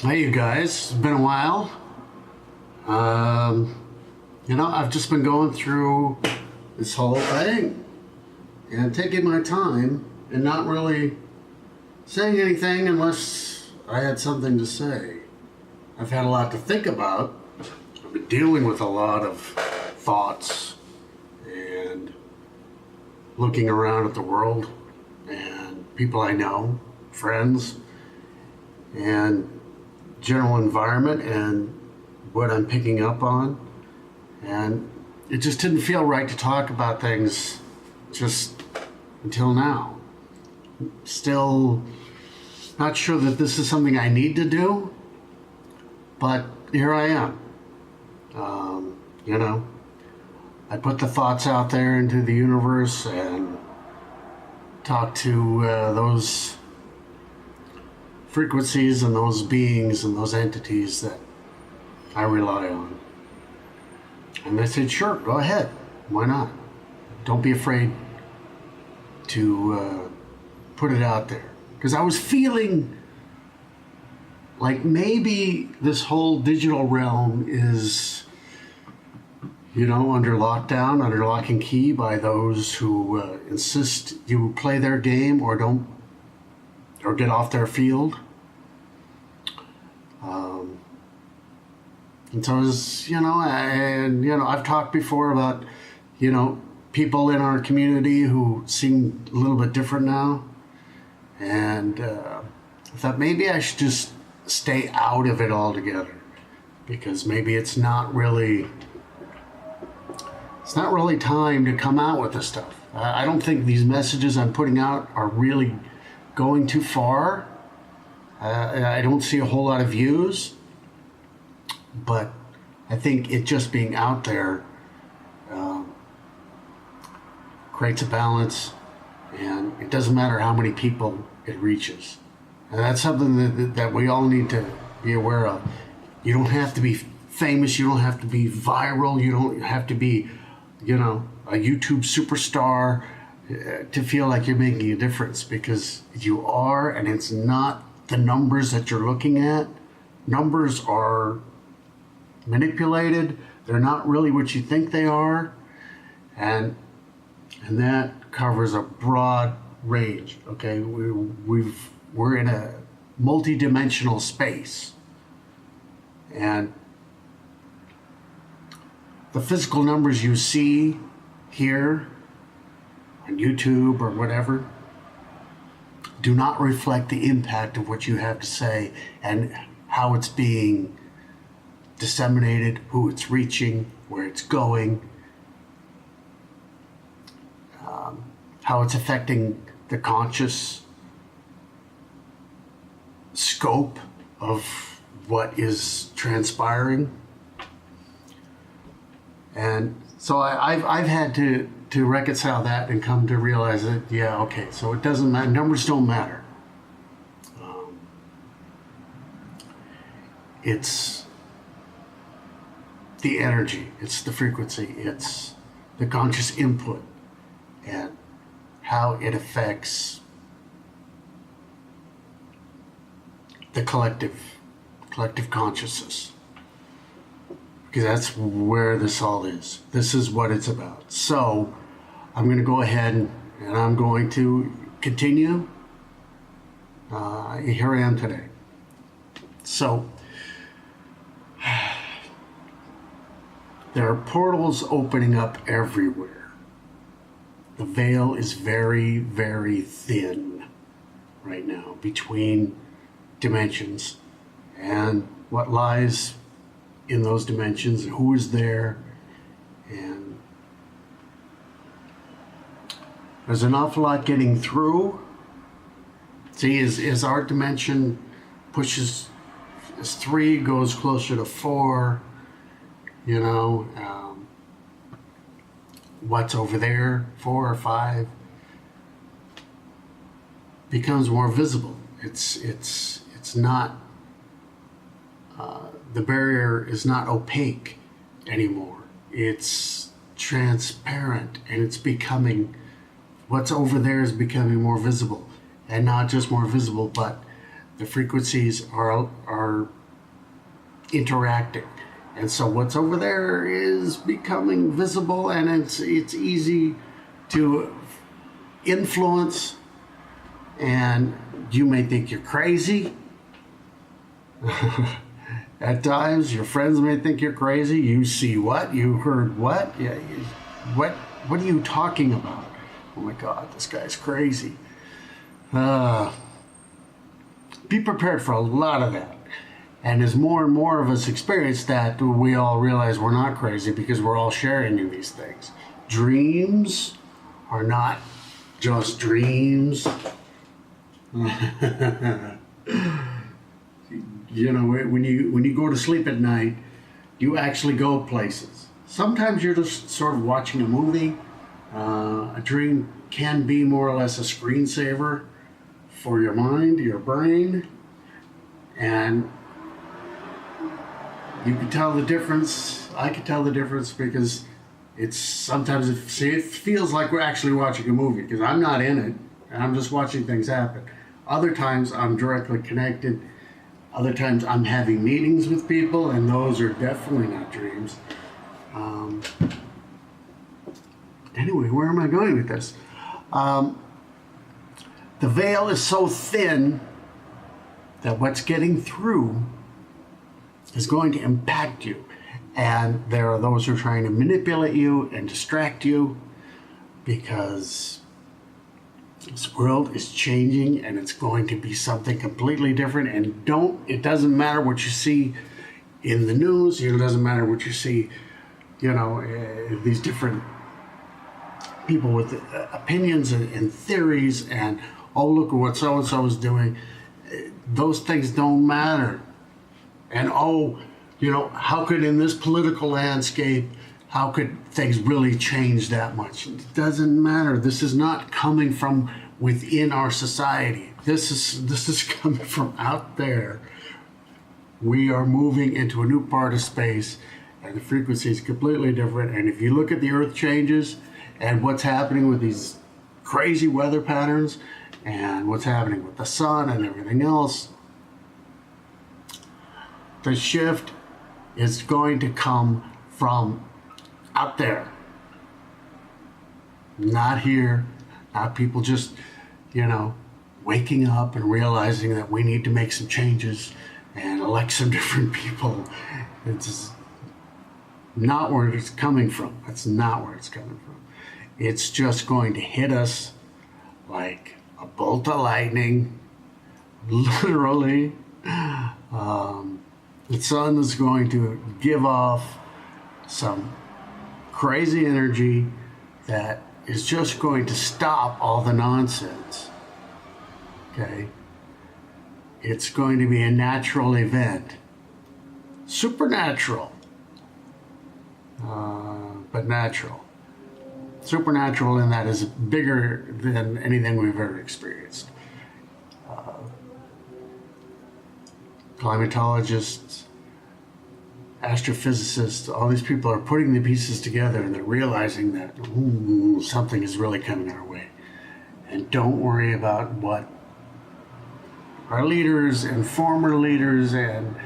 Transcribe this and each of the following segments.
Hey, you guys. It's been a while. Um, I've just been going through this whole thing and taking my time and not really saying anything unless I had something to say. I've had a lot to think about. I've been dealing with a lot of thoughts and looking around at the world and people I know, friends, and general environment and what I'm picking up on. And it just didn't feel right to talk about things just until now. Still not sure that this is something I need to do, but here I am. I put the thoughts out there into the universe and talk to those frequencies and those beings and those entities that I rely on. And they said, sure, go ahead. Why not? Don't be afraid to put it out there. Because I was feeling like maybe this whole digital realm is, under lockdown, under lock and key by those who insist you play their game or don't, or get off their field. And so I've talked before about, people in our community who seem a little bit different now. And I thought maybe I should just stay out of it altogether, because maybe it's not really time to come out with this stuff. I don't think these messages I'm putting out are really going too far. I don't see a whole lot of views, but I think it just being out there creates a balance, and it doesn't matter how many people it reaches. And that's something that we all need to be aware of. You don't have to be famous, you don't have to be viral, you don't have to be, a YouTube superstar to feel like you're making a difference, because you are, and it's not the numbers that you're looking at. Numbers are manipulated. They're not really what you think they are. And that covers a broad range, okay? We're in a multi-dimensional space. And the physical numbers you see here on YouTube or whatever do not reflect the impact of what you have to say and how it's being disseminated, who it's reaching, where it's going, how it's affecting the conscious scope of what is transpiring. And so I've had to reconcile that and come to realize that, yeah, okay, so it doesn't matter. Numbers don't matter. It's the energy, it's the frequency, it's the conscious input, and how it affects the collective consciousness. Because that's where this all is. This is what it's about. So I'm going to go ahead and I'm going to continue. Here I am today. So there are portals opening up everywhere. The veil is very, very thin right now between dimensions and what lies in those dimensions, who is there, and there's an awful lot getting through. See, as our dimension pushes, as 3 goes closer to 4, what's over there, 4 or 5, becomes more visible. It's not, the barrier is not opaque anymore. It's transparent, and it's becoming, what's over there is becoming more visible. And not just more visible, but The frequencies are interacting. And so what's over there is becoming visible, and it's easy to influence, and you may think you're crazy. At times, your friends may think you're crazy. You see what? You heard what? Yeah, what are you talking about? Oh my God, this guy's crazy. Be prepared for a lot of that. And as more and more of us experience that, we all realize we're not crazy because we're all sharing in these things. Dreams are not just dreams. You know, when you go to sleep at night, you actually go places. Sometimes you're just sort of watching a movie. A dream can be more or less a screensaver for your mind, your brain, and you can tell the difference. I can tell the difference because sometimes it feels like we're actually watching a movie because I'm not in it and I'm just watching things happen. Other times I'm directly connected. Other times I'm having meetings with people, and those are definitely not dreams. Anyway, where am I going with this? The veil is so thin that what's getting through is going to impact you. And there are those who are trying to manipulate you and distract you because this world is changing and it's going to be something completely different. And it doesn't matter what you see in the news, it doesn't matter what you see, these different people with opinions and theories and, oh, look at what so-and-so is doing. Those things don't matter. And how could in this political landscape, how could things really change that much? It doesn't matter. This is not coming from within our society. This is coming from out there. We are moving into a new part of space, and the frequency is completely different. And if you look at the Earth changes and what's happening with these crazy weather patterns and what's happening with the sun and everything else, the shift is going to come from out there, not here, not people just, waking up and realizing that we need to make some changes and elect some different people. It's not where it's coming from. That's not where it's coming from. It's just going to hit us like a bolt of lightning, literally. The sun is going to give off some crazy energy that is just going to stop all the nonsense. Okay? It's going to be a natural event. Supernatural. But natural. Supernatural in that is bigger than anything we've ever experienced. Climatologists, astrophysicists, all these people are putting the pieces together and they're realizing that something is really coming our way. And don't worry about what our leaders and former leaders and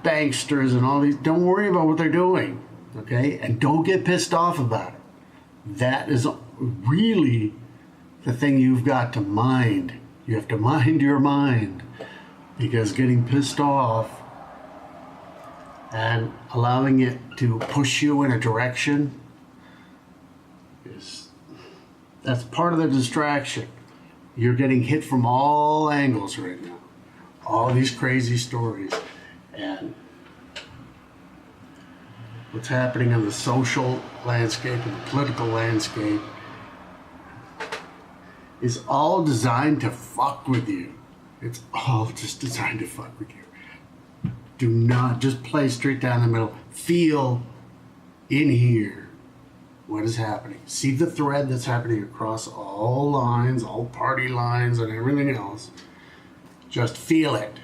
banksters and all these, don't worry about what they're doing, okay? And don't get pissed off about it. That is really the thing you've got to mind. You have to mind your mind. Because getting pissed off and allowing it to push you in a direction that's part of the distraction. You're getting hit from all angles right now. All these crazy stories. And what's happening in the social landscape and the political landscape is all designed to fuck with you. It's all just designed to fuck with you. Do not just play straight down the middle. Feel in here what is happening. See the thread that's happening across all lines, all party lines and everything else. Just feel it.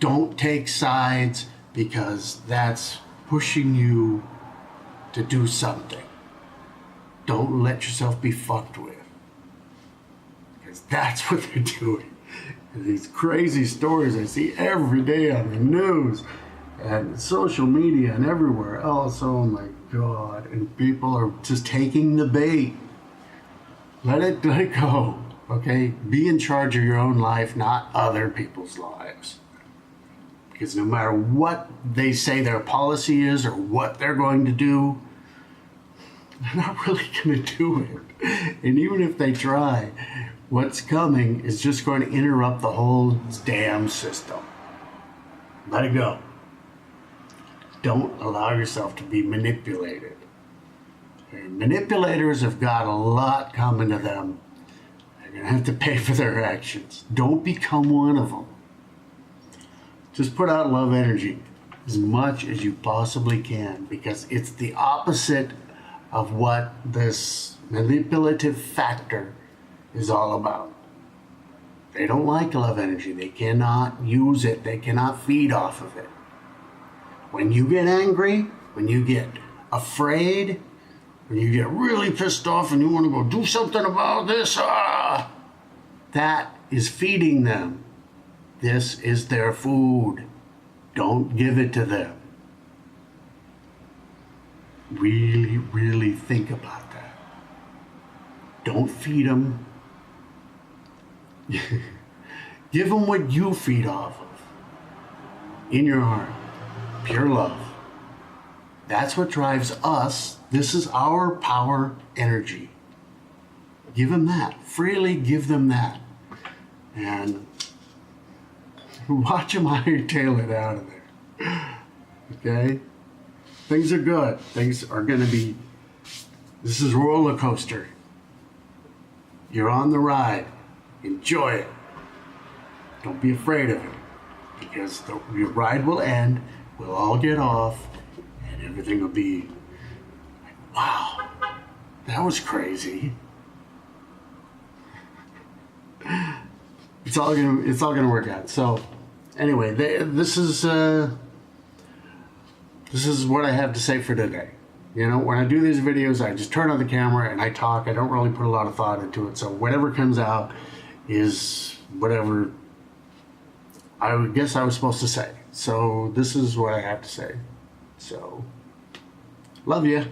Don't take sides because that's pushing you to do something. Don't let yourself be fucked with. Because that's what they're doing. These crazy stories I see every day on the news and social media and everywhere else. Oh my God. And people are just taking the bait. Let it go. Okay? Be in charge of your own life, not other people's lives. Because no matter what they say their policy is or what they're going to do, they're not really going to do it. And even if they try, what's coming is just going to interrupt the whole damn system. Let it go. Don't allow yourself to be manipulated. Okay? Manipulators have got a lot coming to them. They're going to have to pay for their actions. Don't become one of them. Just put out love energy as much as you possibly can, because it's the opposite of what this manipulative factor is all about. They don't like love energy. They cannot use it. They cannot feed off of it. When you get angry, when you get afraid, when you get really pissed off and you want to go do something about this, that is feeding them. This is their food. Don't give it to them. Really, really think about that. Don't feed them. Give them what you feed off of. In your heart. Pure love. That's what drives us. This is our power energy. Give them that. Freely give them that. And watch them hightail it out of there. Okay? Things are good. Things are going to be... This is a roller coaster. You're on the ride. Enjoy it. Don't be afraid of it. Because your ride will end. We'll all get off. And everything will be like, wow. That was crazy. It's all gonna work out. So, anyway, this is what I have to say for today. You know, when I do these videos, I just turn on the camera and I talk. I don't really put a lot of thought into it. So whatever comes out is whatever I guess I was supposed to say. So this is what I have to say. So, love you.